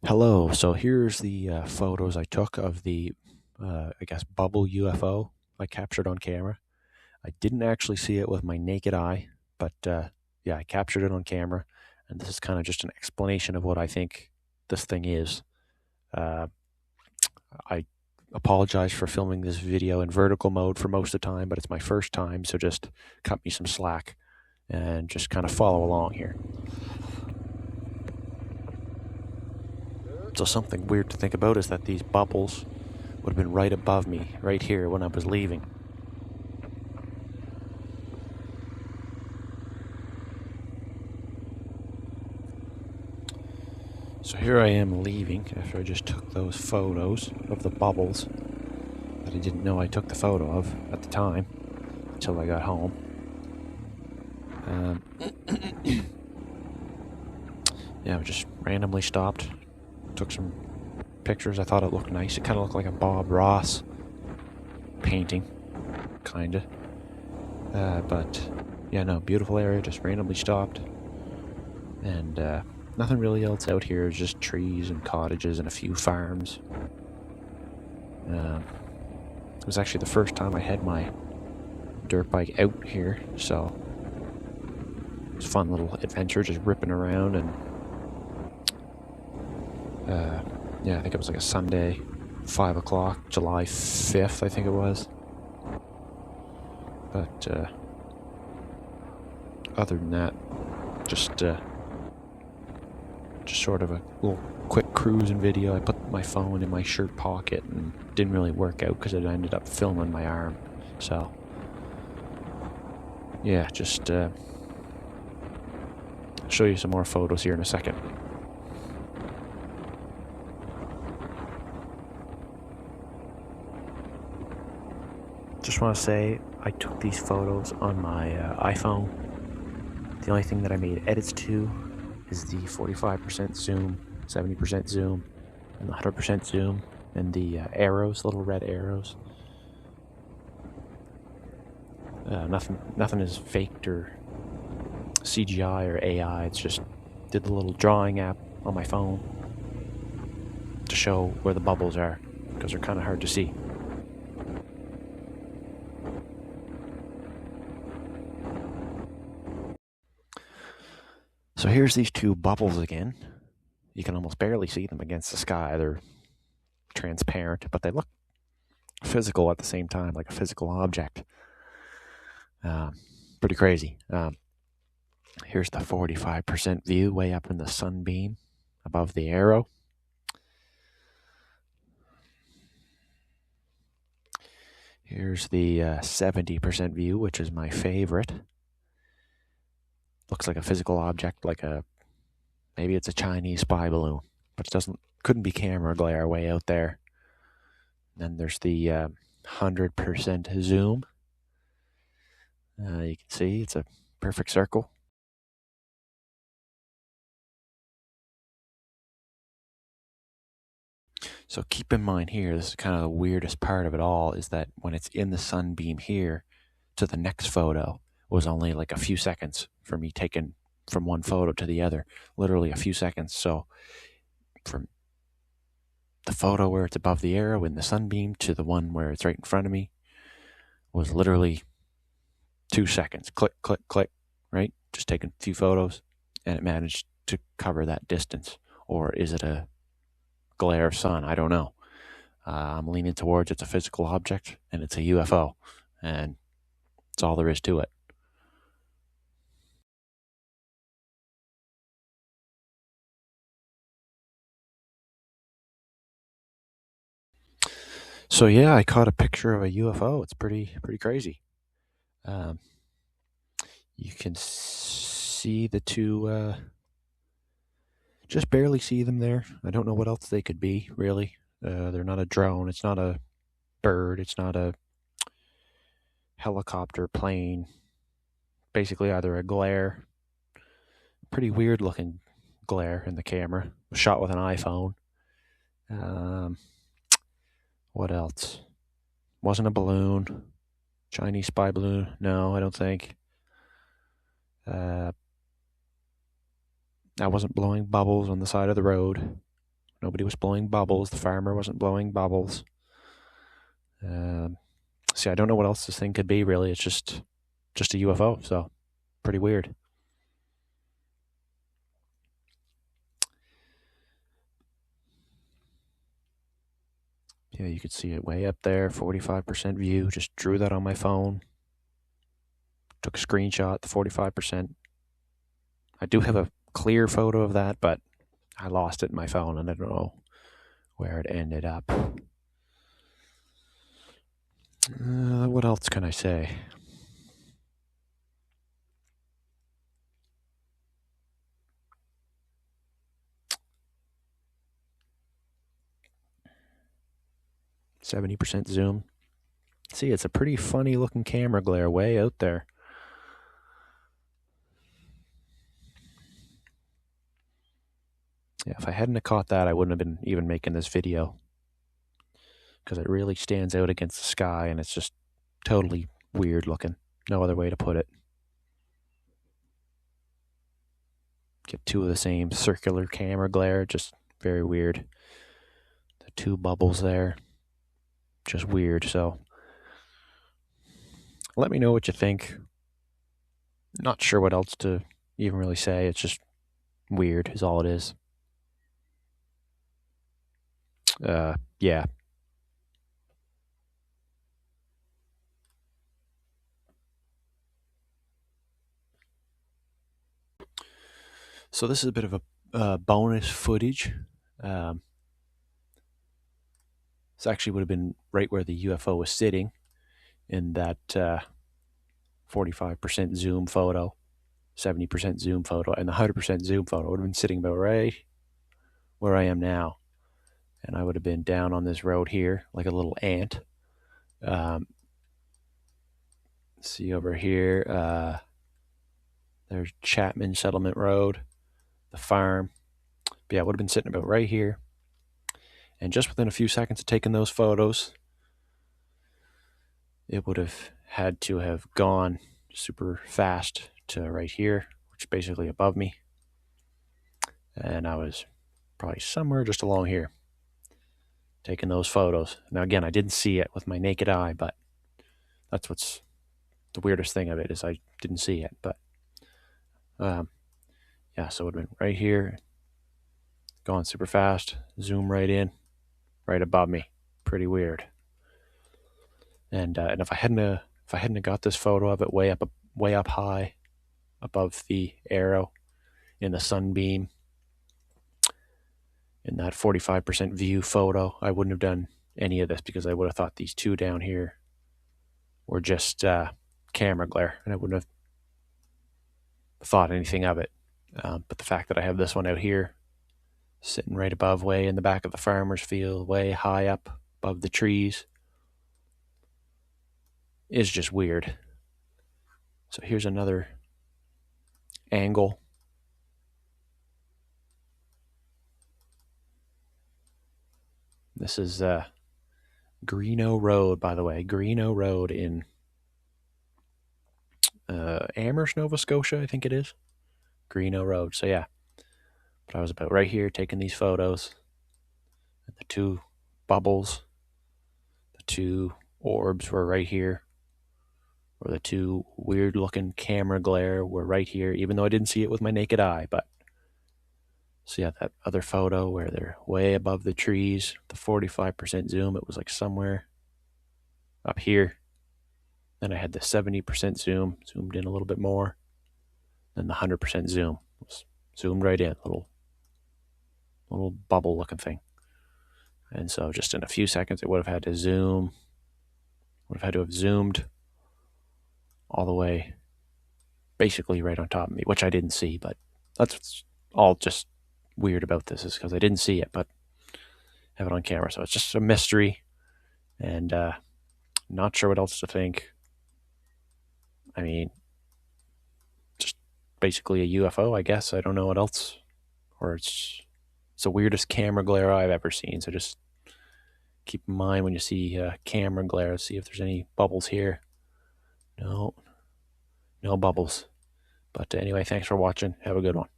Hello. So here's the photos I took of the, I guess, bubble UFO I captured on camera. I didn't actually see it with my naked eye, but yeah, I captured it on camera. And this is kind of just an explanation of what I think this thing is. Uh, I apologize for filming this video in vertical mode for most of the time, but it's my first time, so just cut me some slack and just kind of follow along here. So something weird to think about is that these bubbles would have been right above me, right here when I was leaving. So here I am leaving after I just took those photos of the bubbles that I didn't know I took the photo of at the time until I got home. Yeah, I just randomly stopped, took some pictures. I thought it looked nice. It kind of looked like a Bob Ross painting, kind of. But yeah, no, beautiful area. Just randomly stopped, and nothing really else out here. It's just trees and cottages and a few farms. It was actually the first time I had my dirt bike out here, so it was a fun little adventure, just ripping around. And yeah, I think it was like a Sunday, 5 o'clock, July 5th, I think it was. But other than that, just sort of a little quick cruising video. I put my phone in my shirt pocket and didn't really work out because it ended up filming my arm. So yeah, just show you some more photos here in a second. Just want to say I took these photos on my iPhone. The only thing that I made edits to is the 45% zoom, 70% zoom, and the 100% zoom, and the arrows, little red arrows. Nothing is faked or CGI or AI. It's just did the little drawing app on my phone to show where the bubbles are, because they're kind of hard to see. So here's these two bubbles again. You can almost barely see them against the sky. They're transparent, but they look physical at the same time, like a physical object. Pretty crazy. Here's the 45% view way up in the sunbeam above the arrow. Here's the 70% view, which is my favorite. Looks like a physical object, maybe it's a Chinese spy balloon, but couldn't be camera glare way out there. Then there's the 100% zoom. You can see it's a perfect circle. So keep in mind here, this is kind of the weirdest part of it all, is that when it's in the sunbeam here to the next photo was only like a few seconds for me taking from one photo to the other, literally a few seconds. So from the photo where it's above the arrow in the sunbeam to the one where it's right in front of me was literally 2 seconds. Click, click, click, right? Just taking a few photos, and it managed to cover that distance. Or is it a glare of sun? I don't know. I'm leaning towards it's a physical object, and it's a UFO, and that's all there is to it. So yeah, I caught a picture of a UFO. It's pretty crazy. You can see the two, just barely see them there. I don't know what else they could be, really. They're not a drone. It's not a bird. It's not a helicopter, plane. Basically either a glare, pretty weird looking glare in the camera, shot with an iPhone. What else? Wasn't a balloon. Chinese spy balloon? No, I don't think. I wasn't blowing bubbles on the side of the road. Nobody was blowing bubbles. The farmer wasn't blowing bubbles. See, I don't know what else this thing could be, really. It's just a UFO, so pretty weird. Yeah, you could see it way up there, 45% view. Just drew that on my phone. Took a screenshot, the 45%. I do have a clear photo of that, but I lost it in my phone, and I don't know where it ended up. What else can I say? %70 zoom. See, it's a pretty funny looking camera glare way out there. Yeah, if I hadn't have caught that, I wouldn't have been even making this video, because it really stands out against the sky, and it's just totally weird looking. No other way to put it. Get two of the same circular camera glare, just very weird. The two bubbles there, just weird. So let me know what you think. Not sure what else to even really say. It's just weird is all it is. Yeah. So this is a bit of a bonus footage. This actually would have been right where the UFO was sitting in that 45% zoom photo, 70% zoom photo, and the 100% zoom photo would have been sitting about right where I am now. And I would have been down on this road here like a little ant. See over here, there's Chapman Settlement Road, the farm. But yeah, I would have been sitting about right here. And just within a few seconds of taking those photos, it would have had to have gone super fast to right here, which is basically above me. And I was probably somewhere just along here taking those photos. Now, again, I didn't see it with my naked eye, but that's what's the weirdest thing of it, is I didn't see it. But yeah, so it would have been right here, going super fast, zoom right in, right above me. Pretty weird. And if I hadn't got this photo of it way up high above the arrow in the sunbeam in that 45% view photo, I wouldn't have done any of this, because I would have thought these two down here were just camera glare, and I wouldn't have thought anything of it. But the fact that I have this one out here sitting right above, way in the back of the farmer's field, way high up above the trees, is just weird. So here's another angle. This is Greeno Road, by the way. Greeno Road in Amherst, Nova Scotia, I think it is. Greeno Road. So yeah, but I was about right here taking these photos. And the two bubbles, the two orbs were right here. Or the two weird looking camera glare were right here, even though I didn't see it with my naked eye. But so yeah, that other photo where they're way above the trees, the 45% zoom, it was like somewhere up here. Then I had the 70% zoom, zoomed in a little bit more. Then the 100% zoom was zoomed right in, little bubble looking thing. And so just in a few seconds, it would have had to zoom, would have had to have zoomed all the way basically right on top of me, which I didn't see. But that's what's all just weird about this, is because I didn't see it, but have it on camera. So it's just a mystery, and not sure what else to think. I mean, just basically a UFO, I guess. I don't know what else. Or it's the weirdest camera glare I've ever seen. So just keep in mind when you see camera glare, see if there's any bubbles here. No bubbles. But anyway, thanks for watching. Have a good one.